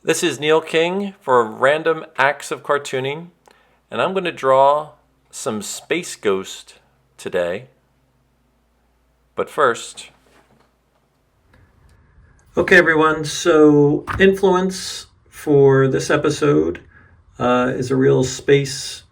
This is Neil King for Random Acts of Cartooning, and I'm going to draw some Space Ghost today. But first... Okay, everyone, so influence for this episode is a real space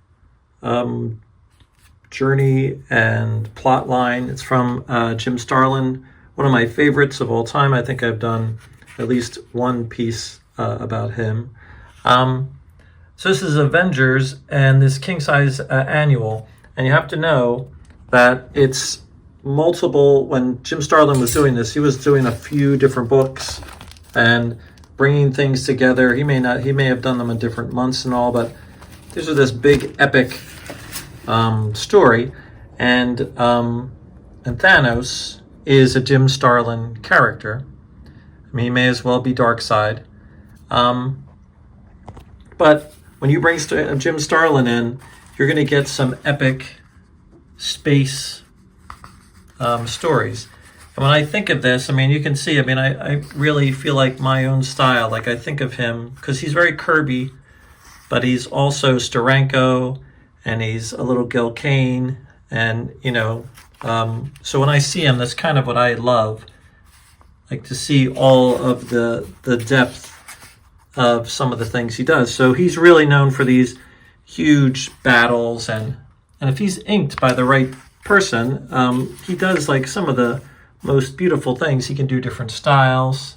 journey and plot line. It's from Jim Starlin, one of my favorites of all time. I think I've done at least one piece about him. So this is Avengers and this king-size annual, and you have to know that it's multiple. When Jim Starlin was doing this, he was doing a few different books and bringing things together. He may have done them in different months and all, but these are this big epic story, and Thanos is a Jim Starlin character. I mean, he may as well be Darkseid. But when you bring Jim Starlin in, you're going to get some epic space stories. And when I think of this, I mean, you can see, I really feel like my own style. Like, I think of him, because he's very Kirby, but he's also Steranko, and he's a little Gil Kane, and, so when I see him, that's kind of what I love. Like, to see all of the depth of some of the things he does. So he's really known for these huge battles, and if he's inked by the right person, he does like some of the most beautiful things. He can do different styles.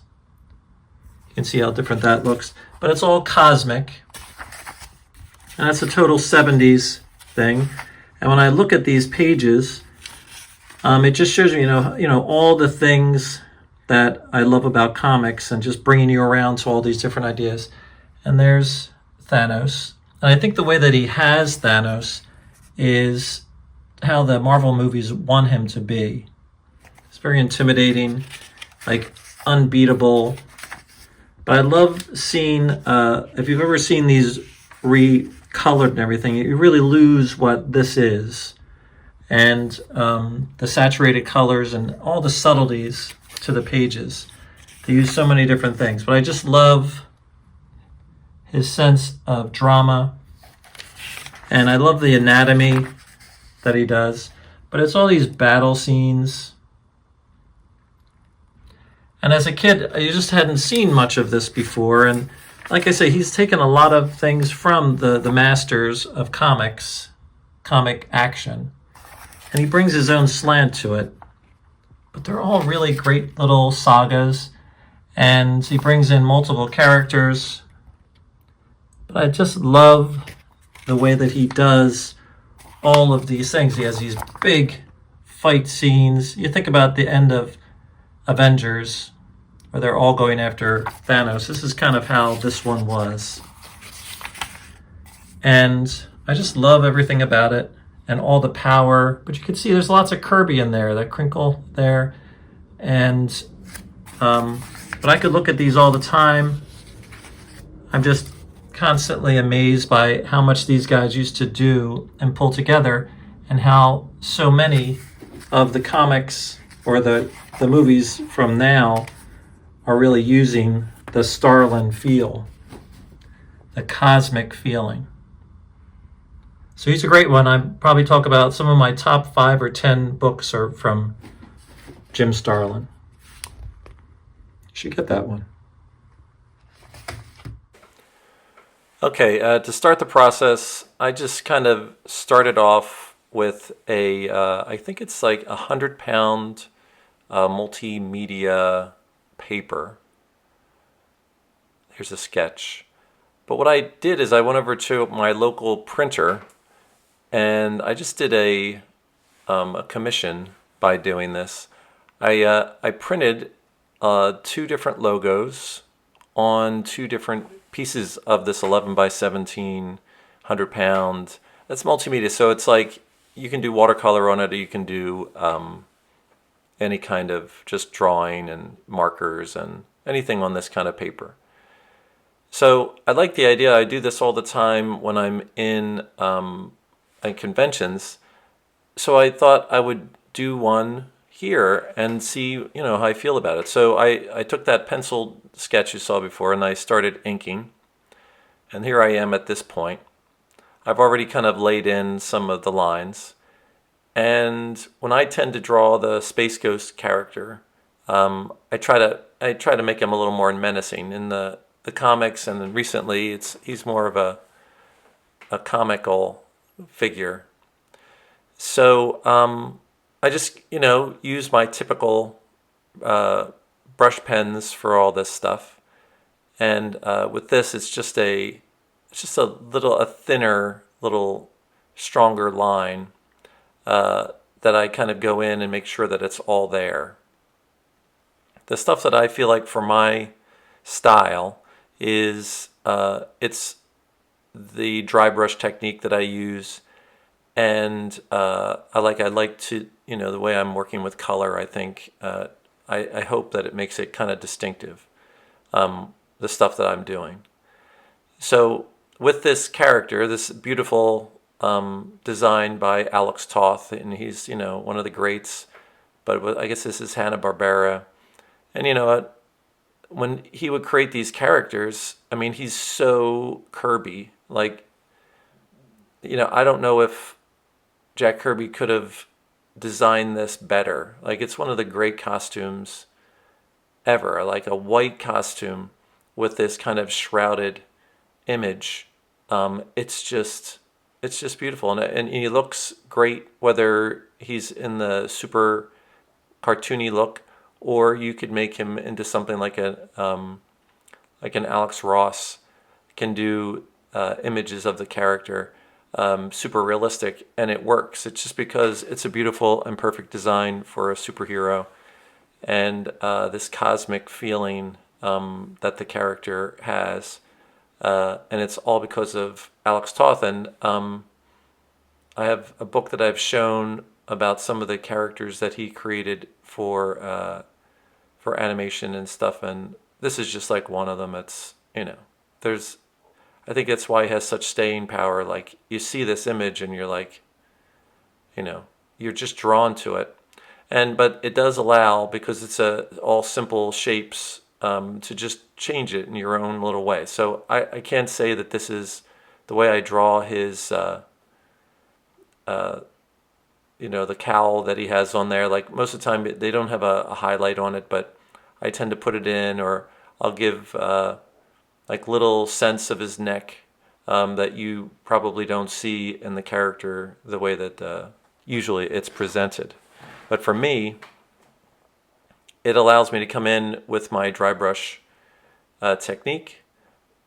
You can see how different that looks, but it's all cosmic, and that's a total 70s thing. And when I look at these pages, it just shows me, all the things that I love about comics, and just bringing you around to all these different ideas. And there's Thanos, and I think the way that he has Thanos is how the Marvel movies want him to be. It's very intimidating, like unbeatable. But I love seeing, if you've ever seen these recolored and everything, you really lose what this is. And the saturated colors and all the subtleties to the pages. They use so many different things. But I just love his sense of drama. And I love the anatomy that he does, but it's all these battle scenes. And as a kid, I just hadn't seen much of this before, and like I say, he's taken a lot of things from the masters of comic action, and he brings his own slant to it. But they're all really great little sagas, and he brings in multiple characters. But I just love the way that he does all of these things. He has these big fight scenes. You think about the end of Avengers, where they're all going after Thanos. This is kind of how this one was. And I just love everything about it and all the power. But you can see there's lots of Kirby in there, that crinkle there. And but I could look at these all the time. I'm just constantly amazed by how much these guys used to do and pull together, and how so many of the comics or the movies from now are really using the Starlin feel, the cosmic feeling. So he's a great one. I probably talk about some of my top 5 or 10 books are from Jim Starlin. You should get that one. Okay, to start the process, I just kind of started off with I think it's like 100-pound multimedia paper. Here's a sketch. But what I did is I went over to my local printer, and I just did a commission by doing this. I printed 2 different logos on 2 different pieces of this 11 by 17 100-pound. That's multimedia, so it's like you can do watercolor on it, or you can do any kind of just drawing and markers and anything on this kind of paper. So I like the idea. I do this all the time when I'm in conventions. So I thought I would do one here and see, how I feel about it. So I took that pencil sketch you saw before and I started inking. And here I am at this point. I've already kind of laid in some of the lines. And when I tend to draw the Space Ghost character, I try to make him a little more menacing. In the comics and then recently, he's more of a comical figure. So I just use my typical brush pens for all this stuff, and with this, it's just a thinner, little stronger line that I kind of go in and make sure that it's all there. The stuff that I feel like for my style is it's the dry brush technique that I use, and I like to the way I'm working with color. I think I hope that it makes it kind of distinctive, the stuff that I'm doing. So with this character, this beautiful design by Alex Toth, and he's one of the greats. But I guess this is Hanna-Barbera, and when he would create these characters, I mean, he's so Kirby. Like, I don't know if Jack Kirby could have designed this better. Like, it's one of the great costumes ever. Like a white costume with this kind of shrouded image. It's just beautiful, and he looks great whether he's in the super cartoony look, or you could make him into something like an Alex Ross can do images of the character, super realistic, and it works. It's just because it's a beautiful and perfect design for a superhero, and this cosmic feeling that the character has. And it's all because of Alex Toth. And I have a book that I've shown about some of the characters that he created for animation and stuff. And this is just like one of them. It's there's I think that's why he has such staying power. Like, you see this image and you're like, you're just drawn to it. But it does allow, because it's all simple shapes, to just change it in your own little way. So I can't say that this is the way I draw his, the cowl that he has on there. Like, most of the time they don't have a highlight on it, but I tend to put it in, or I'll give like little sense of his neck that you probably don't see in the character the way that usually it's presented. But for me, it allows me to come in with my dry brush technique,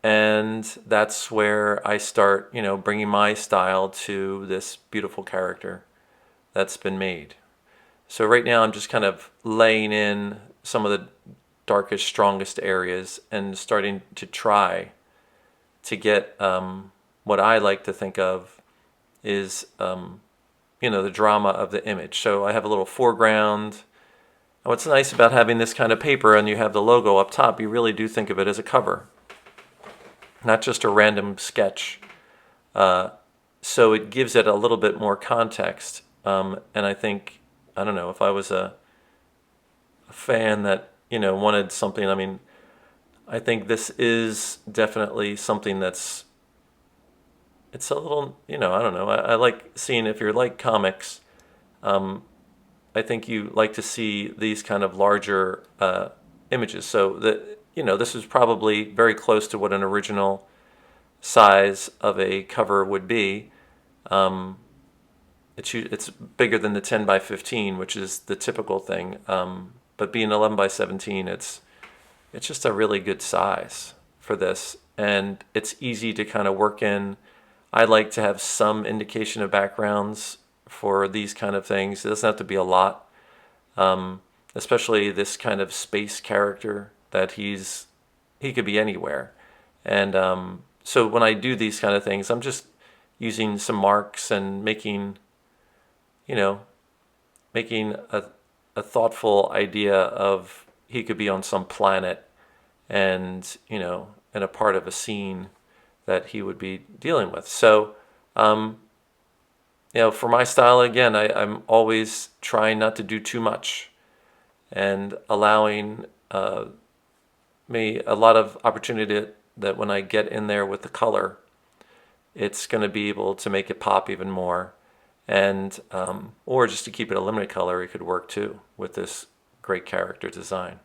and that's where I start, bringing my style to this beautiful character that's been made. So right now I'm just kind of laying in some of the darkest, strongest areas and starting to try to get what I like to think of is the drama of the image. So I have a little foreground. And what's nice about having this kind of paper and you have the logo up top, you really do think of it as a cover, not just a random sketch. So it gives it a little bit more context. And I think, I don't know, if I was a fan that, wanted something, I mean, I think this is definitely something it's a little, I don't know. I like seeing, if you're like comics, I think you like to see these kind of larger images. So that, this is probably very close to what an original size of a cover would be. It's bigger than the 10 by 15, which is the typical thing. But being 11 by 17, it's just a really good size for this, and it's easy to kind of work in. I like to have some indication of backgrounds for these kind of things. It doesn't have to be a lot, especially this kind of space character that he could be anywhere. And so when I do these kind of things, I'm just using some marks and making a thoughtful idea of he could be on some planet and, and a part of a scene that he would be dealing with. So for my style, again, I'm always trying not to do too much and allowing me a lot of opportunity that when I get in there with the color, it's going to be able to make it pop even more. And or just to keep it a limited color, it could work too with this great character design.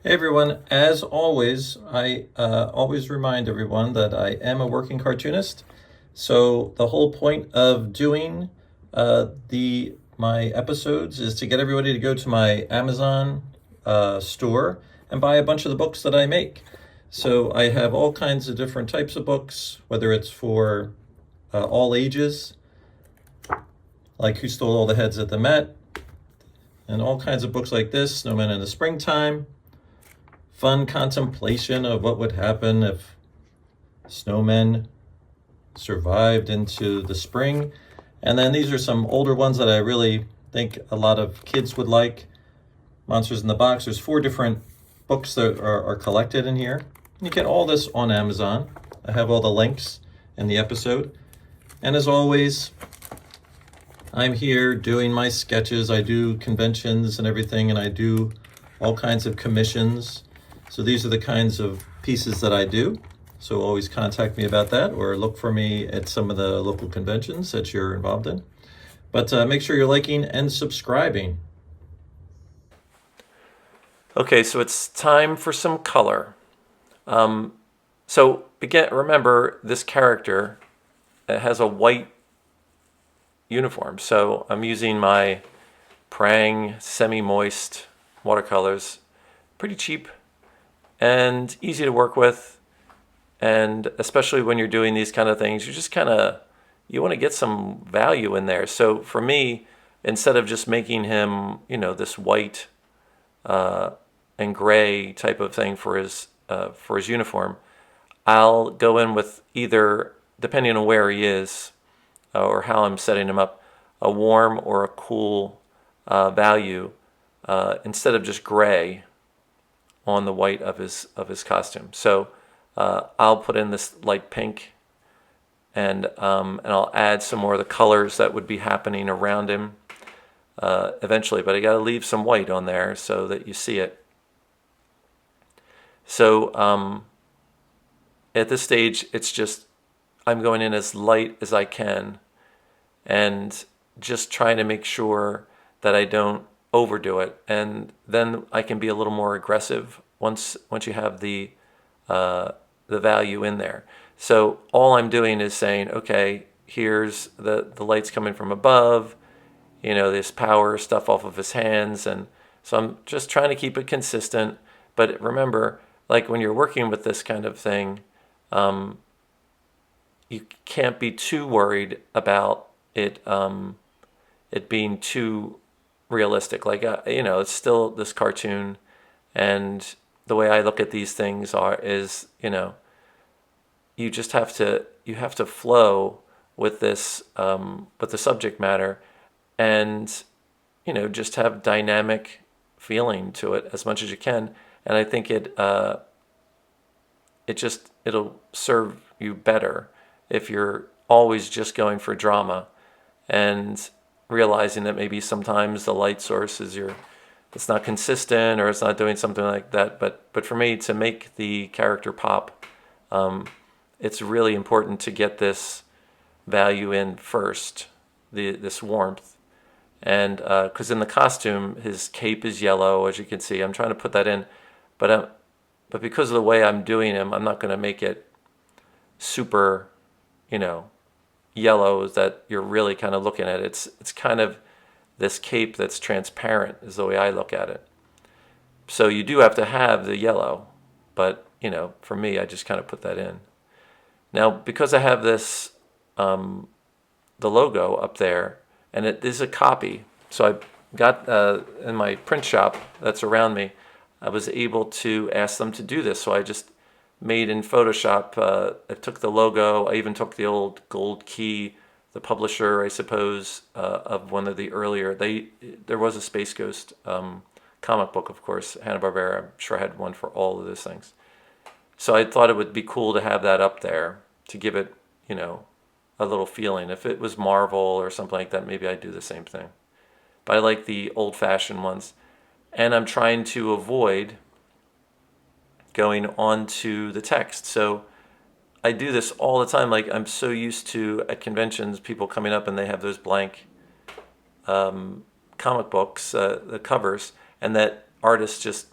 Hey everyone, as always, I always remind everyone that I am a working cartoonist. So the whole point of doing the my episodes is to get everybody to go to my Amazon store and buy a bunch of the books that I make. So I have all kinds of different types of books, whether it's for all ages, like Who Stole All the Heads at the Met, and all kinds of books like this, Snowmen in the Springtime, fun contemplation of what would happen if snowmen survived into the spring. And then these are some older ones that I really think a lot of kids would like. Monsters in the Box. There's 4 different books that are collected in here. You get all this on Amazon. I have all the links in the episode. And as always, I'm here doing my sketches. I do conventions and everything, and I do all kinds of commissions. So these are the kinds of pieces that I do. So always contact me about that, or look for me at some of the local conventions that you're involved in. But make sure you're liking and subscribing. Okay, so it's time for some color. So again, remember this character has a white uniform. So I'm using my Prang semi-moist watercolors, pretty cheap and easy to work with. And especially when you're doing these kind of things, you just kind of you want to get some value in there. So for me, instead of just making him, this white and gray type of thing for his uniform, I'll go in with either, depending on where he is or how I'm setting him up, a warm or a cool value instead of just gray on the white of his costume. So I'll put in this light pink, and I'll add some more of the colors that would be happening around him eventually. But I got to leave some white on there so that you see it. So at this stage, it's just I'm going in as light as I can, and just trying to make sure that I don't overdo it, and then I can be a little more aggressive once you have the value in there. So all I'm doing is saying, okay, here's the lights coming from above, this power stuff off of his hands, and so I'm just trying to keep it consistent. But remember, like when you're working with this kind of thing, you can't be too worried about it being too realistic. Like it's still this cartoon, and the way I look at these things is you just have to flow with this with the subject matter, and just have dynamic feeling to it as much as you can. And I think it'll serve you better if you're always just going for drama and realizing that maybe sometimes the light source it's not consistent, or it's not doing something like that. But for me, to make the character pop, it's really important to get this value in first, this warmth. And because in the costume, his cape is yellow, as you can see. I'm trying to put that in, but because of the way I'm doing him, I'm not going to make it super, yellow that you're really kind of looking at. It's kind of this cape that's transparent is the way I look at it. So you do have to have the yellow, but for me, I just kind of put that in. Now, because I have this, the logo up there, and it is a copy, so I got in my print shop that's around me, I was able to ask them to do this. So I just made in Photoshop. I took the logo. I even took the old gold key, the publisher, I suppose, of one of the earlier. There was a Space Ghost comic book, of course, Hanna-Barbera. I'm sure I had one for all of those things. So I thought it would be cool to have that up there to give it, a little feeling. If it was Marvel or something like that, maybe I'd do the same thing. But I like the old-fashioned ones. And I'm trying to avoid going onto the text. So I do this all the time. Like, I'm so used to at conventions people coming up and they have those blank comic books, the covers, and that artists just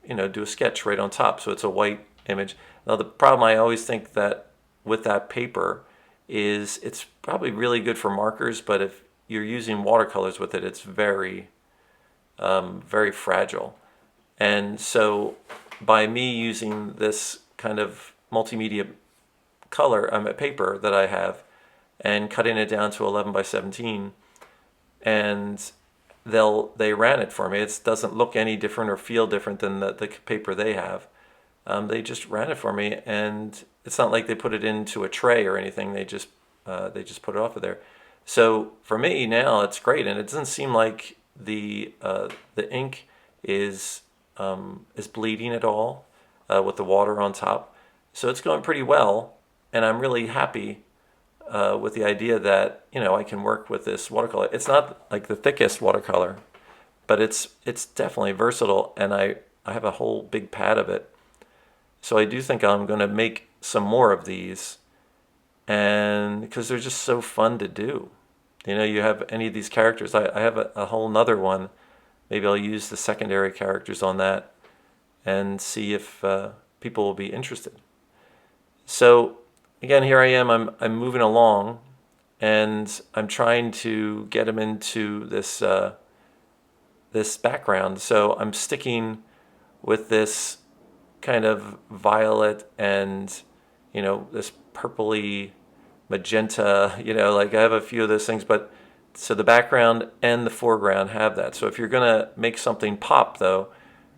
do a sketch right on top. So it's a white image. Now the problem I always think that with that paper is it's probably really good for markers, but if you're using watercolors with it, it's very very fragile. And so by me using this kind of multimedia color paper that I have and cutting it down to 11 by 17, and they ran it for me. It doesn't look any different or feel different than the paper they have. They just ran it for me, and it's not like they put it into a tray or anything. They just put it off of there. So for me now, it's great, and it doesn't seem like the ink is bleeding at all with the water on top. So it's going pretty well, and I'm really happy with the idea that I can work with this watercolor. It's not like the thickest watercolor, but it's definitely versatile, and I have a whole big pad of it. So I do think I'm going to make some more of these, and because they're just so fun to do. You have any of these characters. I have a whole nother one. Maybe I'll use the secondary characters on that and see if people will be interested. So again, here I am. I'm moving along, and I'm trying to get them into this this background. So I'm sticking with this kind of violet and this purpley magenta. Like I have a few of those things, but so the background and the foreground have that. So if you're gonna make something pop, though,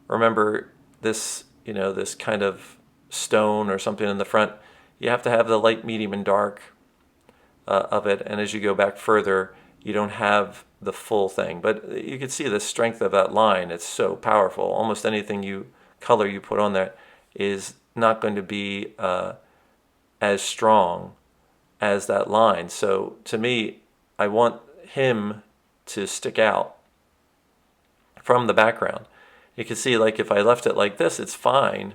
remember this this kind of stone or something in the front. You have to have the light, medium, and dark of it, and as you go back further, you don't have the full thing. But you can see the strength of that line. It's so powerful. Almost anything color you put on there is not going to be as strong as that line. So to me, I want him to stick out from the background. You can see, like, if I left it like this, it's fine,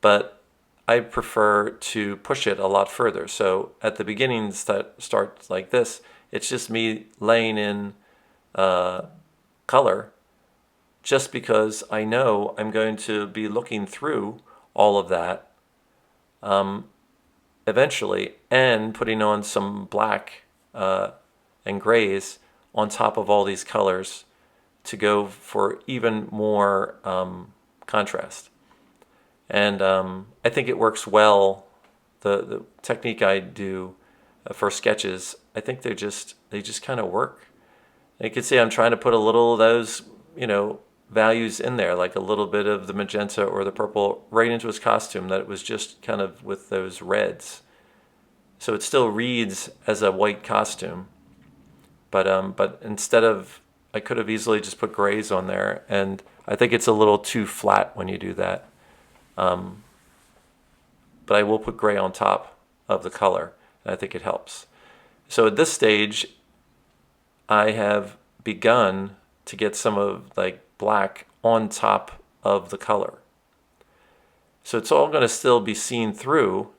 but I prefer to push it a lot further. So at the beginnings that start like this, it's just me laying in color, just because I know I'm going to be looking through all of that eventually, and putting on some black and grays on top of all these colors to go for even more contrast. And I think it works well. The technique I do for sketches, I think they just kind of work. And you can see I'm trying to put a little of those values in there, like a little bit of the magenta or the purple right into his costume, that it was just kind of with those reds. So it still reads as a white costume, but instead of, I could have easily just put grays on there, and I think it's a little too flat when you do that. But I will put gray on top of the color, and I think it helps. So at this stage, I have begun to get some of like black on top of the color. So it's all going to still be seen through,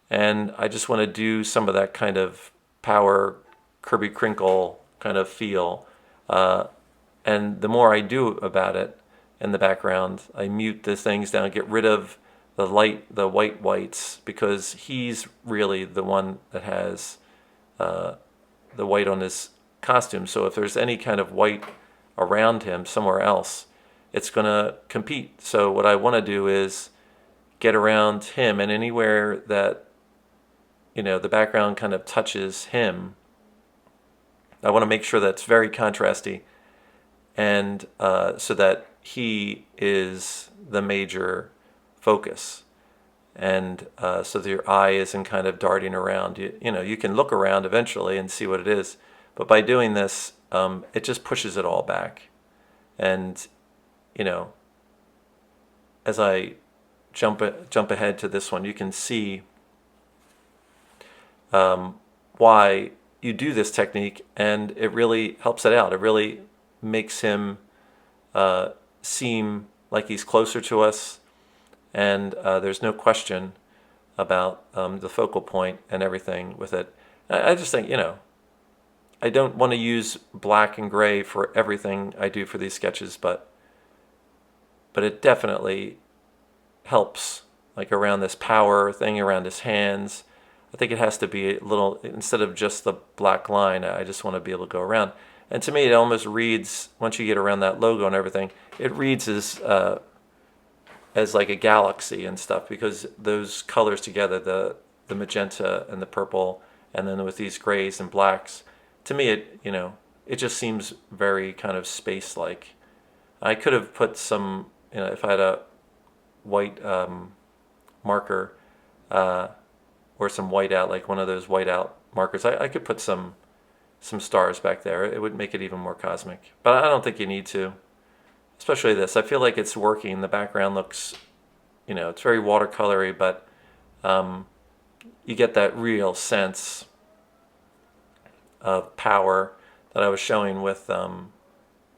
and I just want to do some of that kind of power Kirby Crinkle kind of feel. And the more I do about it in the background, I mute the things down, get rid of the white whites, because he's really the one that has the white on his costume. So if there's any kind of white around him somewhere else, it's going to compete. So what I want to do is get around him, and anywhere that the background kind of touches him, I want to make sure that's very contrasty, and so that he is the major focus, and so that your eye isn't kind of darting around. You can look around eventually and see what it is, but by doing this, it just pushes it all back. And as I jump ahead to this one, you can see why you do this technique, and it really helps it out. It really makes him seem like he's closer to us, and there's no question about the focal point and everything with it. I just think, I don't want to use black and gray for everything I do for these sketches, but it definitely helps, like around this power thing around his hands. I think it has to be a little, instead of just the black line, I just want to be able to go around. And to me, it almost reads, once you get around that logo and everything, it reads as like a galaxy and stuff, because those colors together, the magenta and the purple, and then with these grays and blacks, to me, it just seems very kind of space-like. I could have put some, if I had a white marker or some whiteout, like one of those whiteout markers, I could put some stars back there. It would make it even more cosmic. But I don't think you need to, especially this. I feel like it's working. The background looks, it's very watercolory, but you get that real sense of power that I was showing with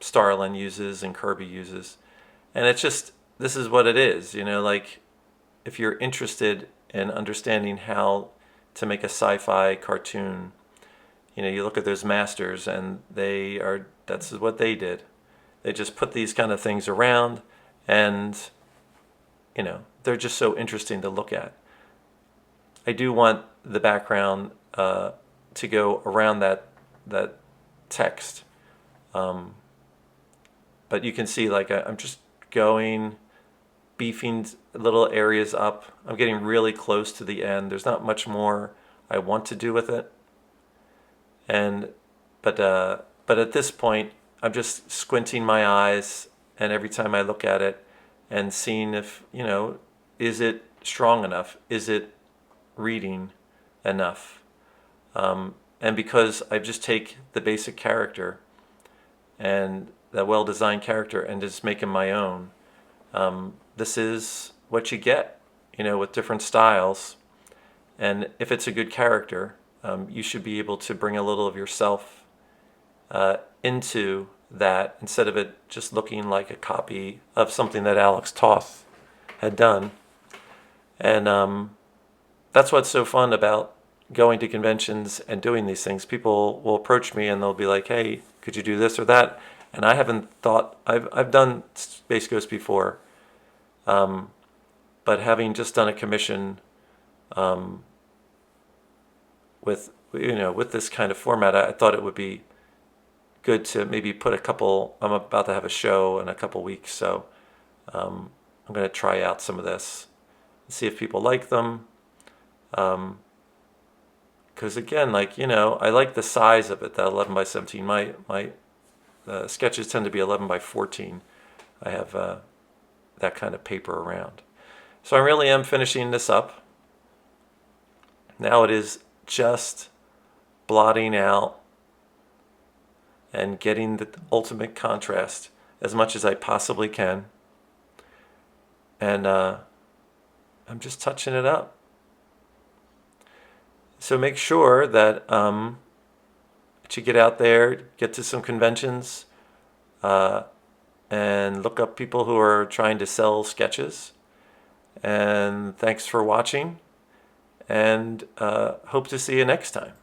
Starlin uses and Kirby uses. And it's just, this is what it is, like if you're interested in understanding how to make a sci-fi cartoon, you look at those masters, and that's what they did. They just put these kind of things around, and they're just so interesting to look at. I do want the background to go around that text, but you can see, like, I'm just beefing little areas up. I'm getting really close to the end. There's not much more I want to do with it, but at this point, I'm just squinting my eyes, and every time I look at it, and seeing if, is it strong enough? Is it reading enough? And because I just take the basic character and that well-designed character and just make him my own, this is what you get, with different styles. And if it's a good character, you should be able to bring a little of yourself into that, instead of it just looking like a copy of something that Alex Toth had done. And that's what's so fun about going to conventions and doing these things. People will approach me and they'll be like, hey, could you do this or that? And I haven't thought, I've done Space Ghost before, but having just done a commission with this kind of format, I thought it would be good to maybe put I'm about to have a show in a couple weeks, so I'm going to try out some of this and see if people like them. Because again, like, I like the size of it, that 11 by 17. My sketches tend to be 11 by 14. I have that kind of paper around. So I really am finishing this up. Now it is just blotting out and getting the ultimate contrast as much as I possibly can. And I'm just touching it up. So make sure that you get out there, get to some conventions, and look up people who are trying to sell sketches. And thanks for watching, and hope to see you next time.